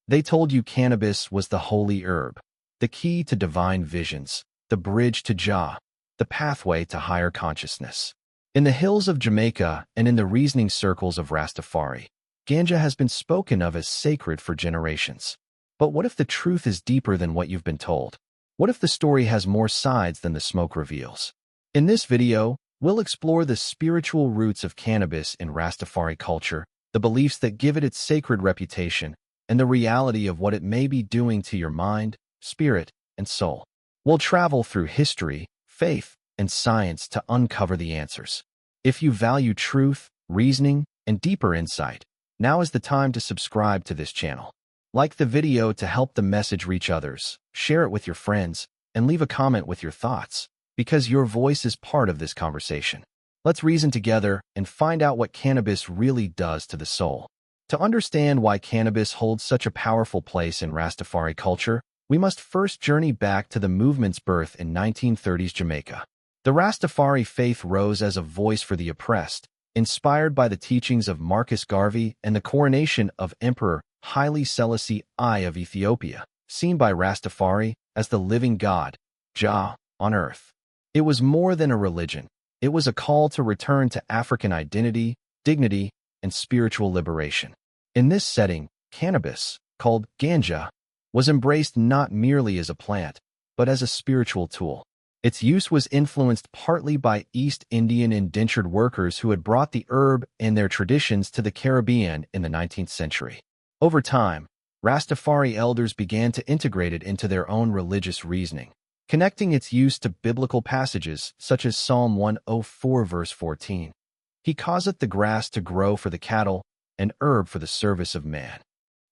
They told you cannabis was the holy herb, the key to divine visions, the bridge to Jah, the pathway to higher consciousness. In the hills of Jamaica and in the reasoning circles of Rastafari, ganja has been spoken of as sacred for generations. But what if the truth is deeper than what you've been told? What if the story has more sides than the smoke reveals? In this video, we'll explore the spiritual roots of cannabis in Rastafari culture, the beliefs that give it its sacred reputation, and the reality of what it may be doing to your mind, spirit, and soul. We'll travel through history, faith, and science to uncover the answers. If you value truth, reasoning, and deeper insight, now is the time to subscribe to this channel. Like the video to help the message reach others, share it with your friends, and leave a comment with your thoughts, because your voice is part of this conversation. Let's reason together and find out what cannabis really does to the soul. To understand why cannabis holds such a powerful place in Rastafari culture, we must first journey back to the movement's birth in 1930s Jamaica. The Rastafari faith rose as a voice for the oppressed, inspired by the teachings of Marcus Garvey and the coronation of Emperor Haile Selassie I of Ethiopia, seen by Rastafari as the living God, Jah, on earth. It was more than a religion. It was a call to return to African identity, dignity, and spiritual liberation. In this setting, cannabis, called ganja, was embraced not merely as a plant, but as a spiritual tool. Its use was influenced partly by East Indian indentured workers who had brought the herb and their traditions to the Caribbean in the 19th century. Over time, Rastafari elders began to integrate it into their own religious reasoning, connecting its use to biblical passages such as Psalm 104 verse 14. He causeth the grass to grow for the cattle, and herb for the service of man.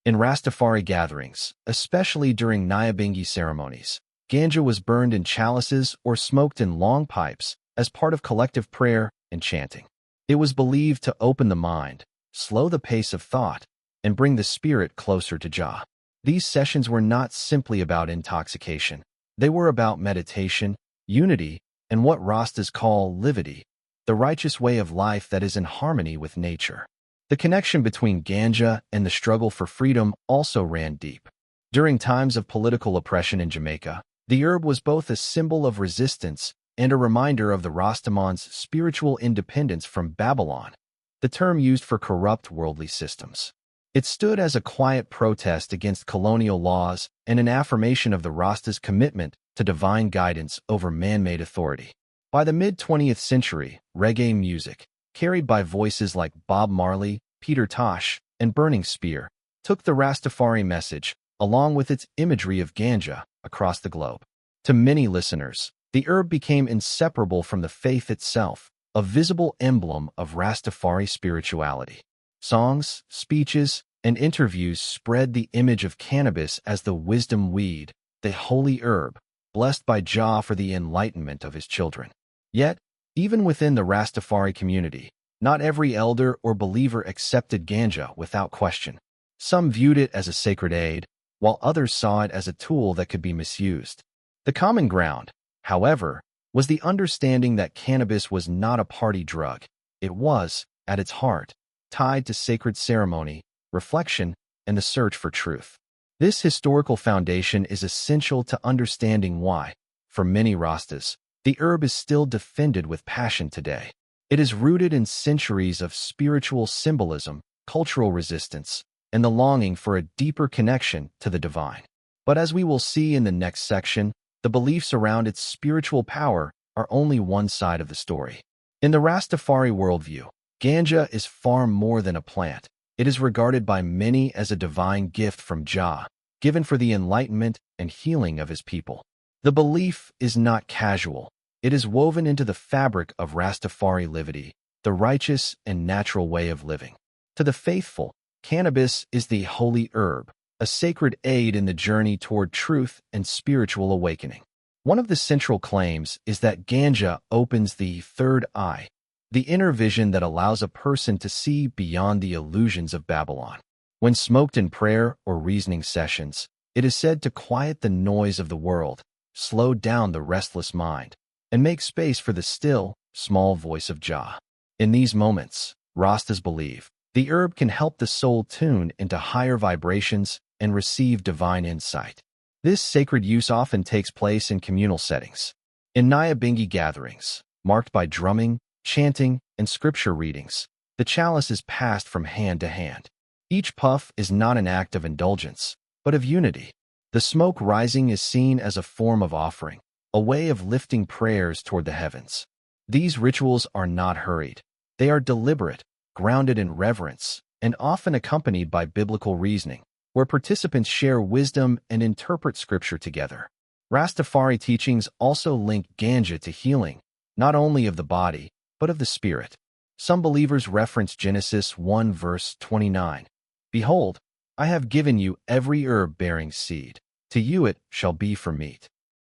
In Rastafari gatherings, especially during Nyabingi ceremonies, ganja was burned in chalices or smoked in long pipes as part of collective prayer and chanting. It was believed to open the mind, slow the pace of thought, and bring the spirit closer to Jah. These sessions were not simply about intoxication. They were about meditation, unity, and what Rastas call livity, the righteous way of life that is in harmony with nature. The connection between ganja and the struggle for freedom also ran deep. During times of political oppression in Jamaica, the herb was both a symbol of resistance and a reminder of the Rastaman's spiritual independence from Babylon, the term used for corrupt worldly systems. It stood as a quiet protest against colonial laws and an affirmation of the Rasta's commitment to divine guidance over man-made authority. By the mid-20th century, reggae music, carried by voices like Bob Marley, Peter Tosh, and Burning Spear, took the Rastafari message, along with its imagery of ganja, across the globe. To many listeners, the herb became inseparable from the faith itself, a visible emblem of Rastafari spirituality. Songs, speeches, and interviews spread the image of cannabis as the wisdom weed, the holy herb, blessed by Jah for the enlightenment of his children. Yet, even within the Rastafari community, not every elder or believer accepted ganja without question. Some viewed it as a sacred aid, while others saw it as a tool that could be misused. The common ground, however, was the understanding that cannabis was not a party drug. It was, at its heart, tied to sacred ceremony, reflection, and the search for truth. This historical foundation is essential to understanding why, for many Rastas, the herb is still defended with passion today. It is rooted in centuries of spiritual symbolism, cultural resistance, and the longing for a deeper connection to the divine. But as we will see in the next section, the beliefs around its spiritual power are only one side of the story. In the Rastafari worldview, ganja is far more than a plant. It is regarded by many as a divine gift from Jah, given for the enlightenment and healing of his people. The belief is not casual. It is woven into the fabric of Rastafari livity, the righteous and natural way of living. To the faithful, cannabis is the holy herb, a sacred aid in the journey toward truth and spiritual awakening. One of the central claims is that ganja opens the third eye, the inner vision that allows a person to see beyond the illusions of Babylon. When smoked in prayer or reasoning sessions, it is said to quiet the noise of the world, slow down the restless mind, and make space for the still, small voice of Jah. In these moments, Rastas believe, the herb can help the soul tune into higher vibrations and receive divine insight. This sacred use often takes place in communal settings. In Nyabingi gatherings, marked by drumming, chanting, and scripture readings, the chalice is passed from hand to hand. Each puff is not an act of indulgence, but of unity. The smoke rising is seen as a form of offering, a way of lifting prayers toward the heavens. These rituals are not hurried. They are deliberate, grounded in reverence, and often accompanied by biblical reasoning, where participants share wisdom and interpret scripture together. Rastafari teachings also link ganja to healing, not only of the body, but of the spirit. Some believers reference Genesis 1 verse 29. Behold, I have given you every herb bearing seed. To you it shall be for meat.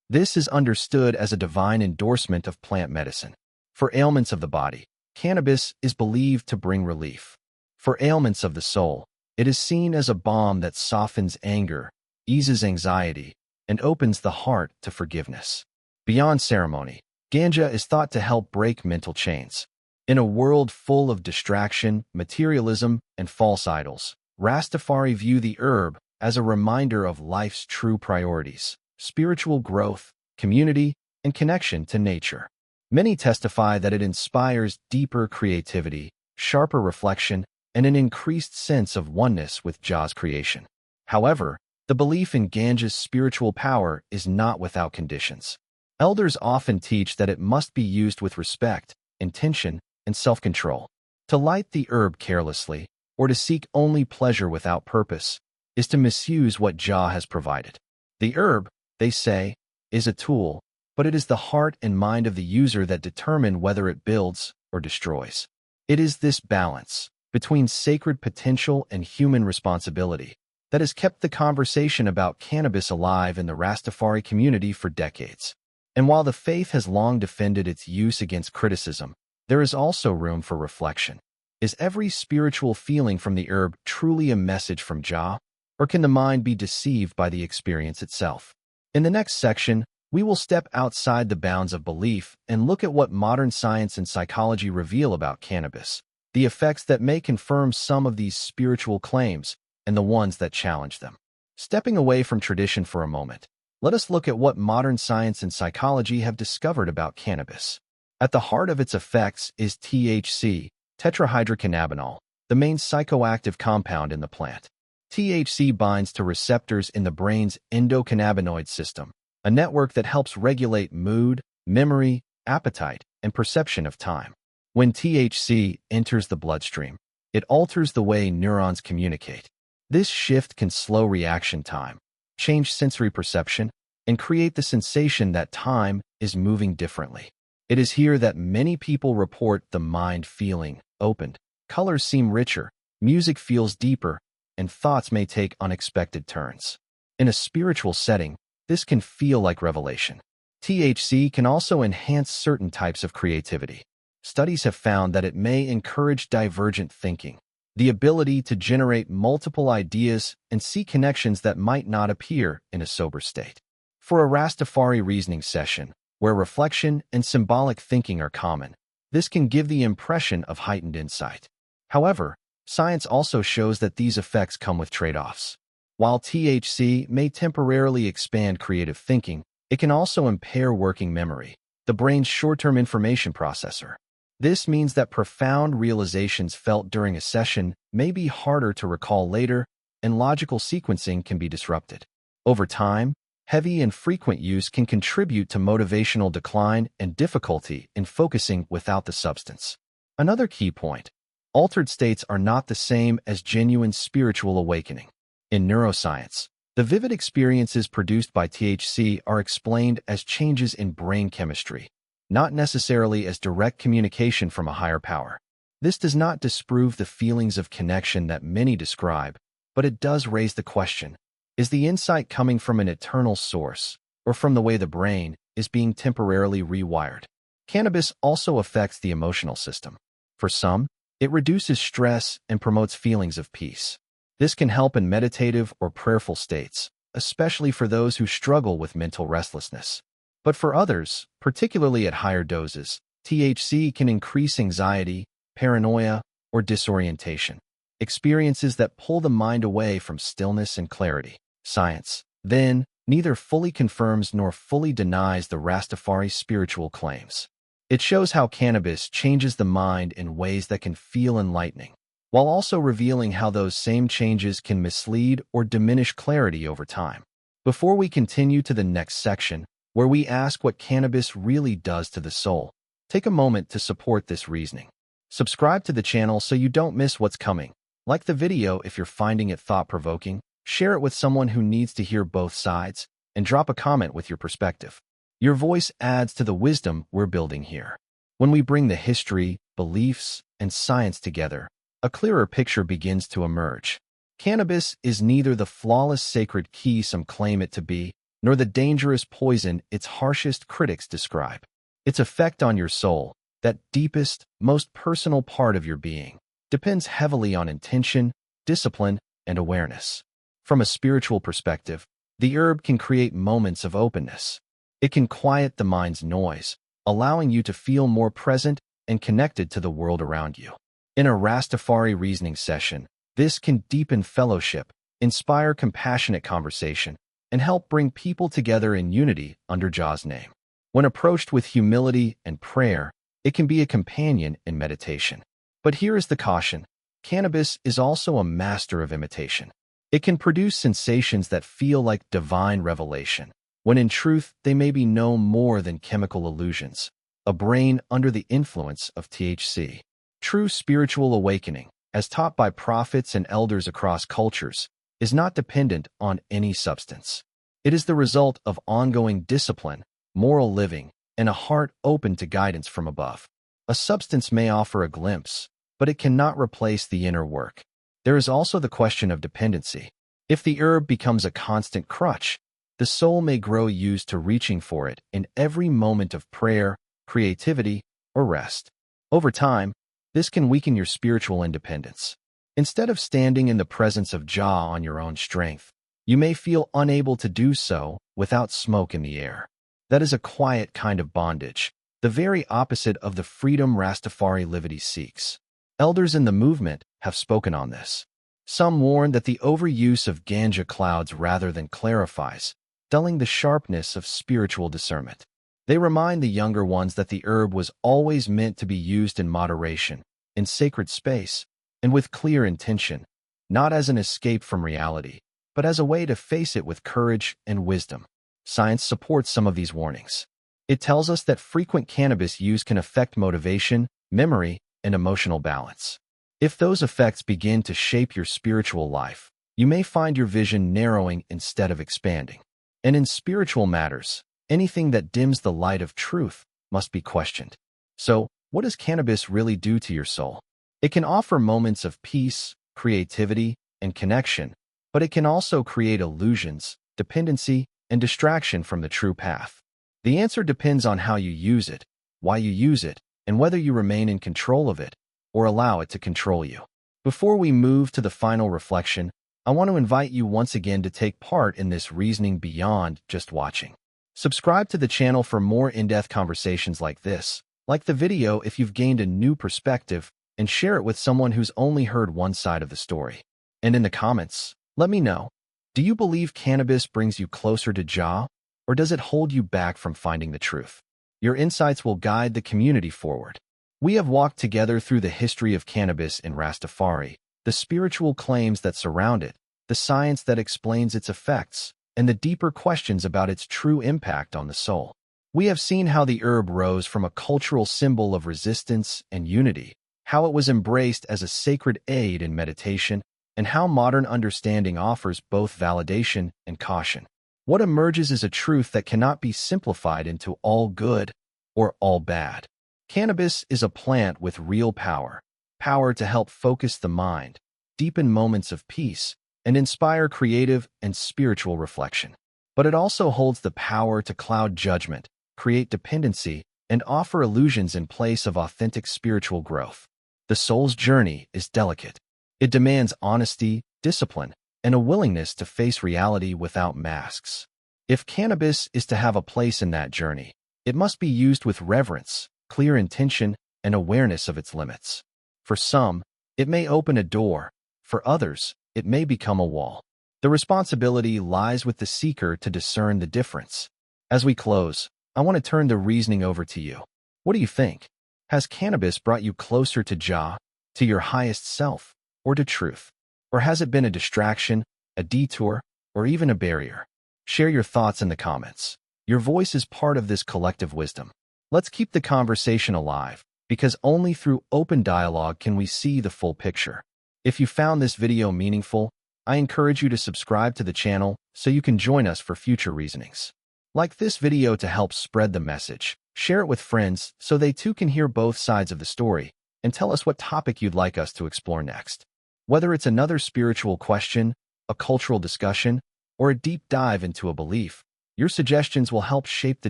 This is understood as a divine endorsement of plant medicine. For ailments of the body, cannabis is believed to bring relief. For ailments of the soul, it is seen as a balm that softens anger, eases anxiety, and opens the heart to forgiveness. Beyond ceremony, ganja is thought to help break mental chains. In a world full of distraction, materialism, and false idols, Rastafari view the herb as a reminder of life's true priorities: spiritual growth, community, and connection to nature. Many testify that it inspires deeper creativity, sharper reflection, and an increased sense of oneness with Jah's creation. However, the belief in ganja's spiritual power is not without conditions. Elders often teach that it must be used with respect, intention, and self-control. To light the herb carelessly, or to seek only pleasure without purpose, is to misuse what Jah has provided. The herb, they say, is a tool, but it is the heart and mind of the user that determine whether it builds or destroys. It is this balance between sacred potential and human responsibility that has kept the conversation about cannabis alive in the Rastafari community for decades. And while the faith has long defended its use against criticism, there is also room for reflection. Is every spiritual feeling from the herb truly a message from Jah, or can the mind be deceived by the experience itself? In the next section, we will step outside the bounds of belief and look at what modern science and psychology reveal about cannabis, the effects that may confirm some of these spiritual claims and the ones that challenge them. Stepping away from tradition for a moment, let us look at what modern science and psychology have discovered about cannabis. At the heart of its effects is THC, tetrahydrocannabinol, the main psychoactive compound in the plant. THC binds to receptors in the brain's endocannabinoid system, a network that helps regulate mood, memory, appetite, and perception of time. When THC enters the bloodstream, it alters the way neurons communicate. This shift can slow reaction time, change sensory perception, and create the sensation that time is moving differently. It is here that many people report the mind feeling opened, colors seem richer, music feels deeper, and thoughts may take unexpected turns. In a spiritual setting, this can feel like revelation. THC can also enhance certain types of creativity. Studies have found that it may encourage divergent thinking, the ability to generate multiple ideas and see connections that might not appear in a sober state. For a Rastafari reasoning session, where reflection and symbolic thinking are common, this can give the impression of heightened insight. However, science also shows that these effects come with trade-offs. While THC may temporarily expand creative thinking, it can also impair working memory, the brain's short-term information processor. This means that profound realizations felt during a session may be harder to recall later, and logical sequencing can be disrupted. Over time, heavy and frequent use can contribute to motivational decline and difficulty in focusing without the substance. Another key point: altered states are not the same as genuine spiritual awakening. In neuroscience, the vivid experiences produced by THC are explained as changes in brain chemistry, not necessarily as direct communication from a higher power. This does not disprove the feelings of connection that many describe, but it does raise the question: is the insight coming from an eternal source, or from the way the brain is being temporarily rewired? Cannabis also affects the emotional system. For some, it reduces stress and promotes feelings of peace. This can help in meditative or prayerful states, especially for those who struggle with mental restlessness. But for others, particularly at higher doses, THC can increase anxiety, paranoia, or disorientation. experiences that pull the mind away from stillness and clarity. Science, then, neither fully confirms nor fully denies the Rastafari spiritual claims. It shows how cannabis changes the mind in ways that can feel enlightening, while also revealing how those same changes can mislead or diminish clarity over time. Before we continue to the next section, where we ask what cannabis really does to the soul, take a moment to support this reasoning. Subscribe to the channel so you don't miss what's coming. Like the video if you're finding it thought-provoking, share it with someone who needs to hear both sides, and drop a comment with your perspective. Your voice adds to the wisdom we're building here. When we bring the history, beliefs, and science together, a clearer picture begins to emerge. Cannabis is neither the flawless sacred key some claim it to be, nor the dangerous poison its harshest critics describe. Its effect on your soul, that deepest, most personal part of your being, depends heavily on intention, discipline, and awareness. From a spiritual perspective, the herb can create moments of openness. It can quiet the mind's noise, allowing you to feel more present and connected to the world around you. In a Rastafari reasoning session, this can deepen fellowship, inspire compassionate conversation, and help bring people together in unity under Jah's name. When approached with humility and prayer, it can be a companion in meditation. But here is the caution. Cannabis is also a master of imitation. It can produce sensations that feel like divine revelation, when in truth they may be no more than chemical illusions, a brain under the influence of THC. True spiritual awakening, as taught by prophets and elders across cultures, is not dependent on any substance. It is the result of ongoing discipline, moral living, and a heart open to guidance from above. A substance may offer a glimpse, but it cannot replace the inner work. There is also the question of dependency. If the herb becomes a constant crutch, the soul may grow used to reaching for it in every moment of prayer, creativity, or rest. Over time, this can weaken your spiritual independence. Instead of standing in the presence of Jah on your own strength, you may feel unable to do so without smoke in the air. That is a quiet kind of bondage, the very opposite of the freedom Rastafari liberty seeks. Elders in the movement have spoken on this. Some warn that the overuse of ganja clouds rather than clarifies, dulling the sharpness of spiritual discernment. They remind the younger ones that the herb was always meant to be used in moderation, in sacred space, and with clear intention, not as an escape from reality, but as a way to face it with courage and wisdom. Science supports some of these warnings. It tells us that frequent cannabis use can affect motivation, memory, and emotional balance. If those effects begin to shape your spiritual life, you may find your vision narrowing instead of expanding. And in spiritual matters, anything that dims the light of truth must be questioned. So, what does cannabis really do to your soul? It can offer moments of peace, creativity, and connection, but it can also create illusions, dependency, and distraction from the true path. The answer depends on how you use it, why you use it, and whether you remain in control of it or allow it to control you. Before we move to the final reflection, I want to invite you once again to take part in this reasoning beyond just watching. Subscribe to the channel for more in-depth conversations like this. Like the video if you've gained a new perspective, and share it with someone who's only heard one side of the story. And in the comments, let me know, do you believe cannabis brings you closer to Jah, or does it hold you back from finding the truth? Your insights will guide the community forward. We have walked together through the history of cannabis in Rastafari, the spiritual claims that surround it, the science that explains its effects, and the deeper questions about its true impact on the soul. We have seen how the herb rose from a cultural symbol of resistance and unity, how it was embraced as a sacred aid in meditation, and how modern understanding offers both validation and caution. What emerges is a truth that cannot be simplified into all good or all bad. Cannabis is a plant with real power, power to help focus the mind, deepen moments of peace, and inspire creative and spiritual reflection. But it also holds the power to cloud judgment, create dependency, and offer illusions in place of authentic spiritual growth. The soul's journey is delicate. It demands honesty, discipline, and a willingness to face reality without masks. If cannabis is to have a place in that journey, it must be used with reverence, clear intention, and awareness of its limits. For some, it may open a door, For others, it may become a wall. The responsibility lies with the seeker to discern the difference. As we close, I want to turn the reasoning over to you. What do you think? Has cannabis brought you closer to Jah, to your highest self, or to truth? Or has it been a distraction, a detour, or even a barrier? Share your thoughts in the comments. Your voice is part of this collective wisdom. Let's keep the conversation alive, because only through open dialogue can we see the full picture. If you found this video meaningful, I encourage you to subscribe to the channel so you can join us for future reasonings. Like this video to help spread the message. Share it with friends so they too can hear both sides of the story, and tell us what topic you'd like us to explore next. Whether it's another spiritual question, a cultural discussion, or a deep dive into a belief, your suggestions will help shape the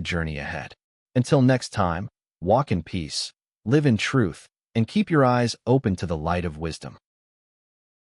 journey ahead. Until next time, walk in peace, live in truth, and keep your eyes open to the light of wisdom.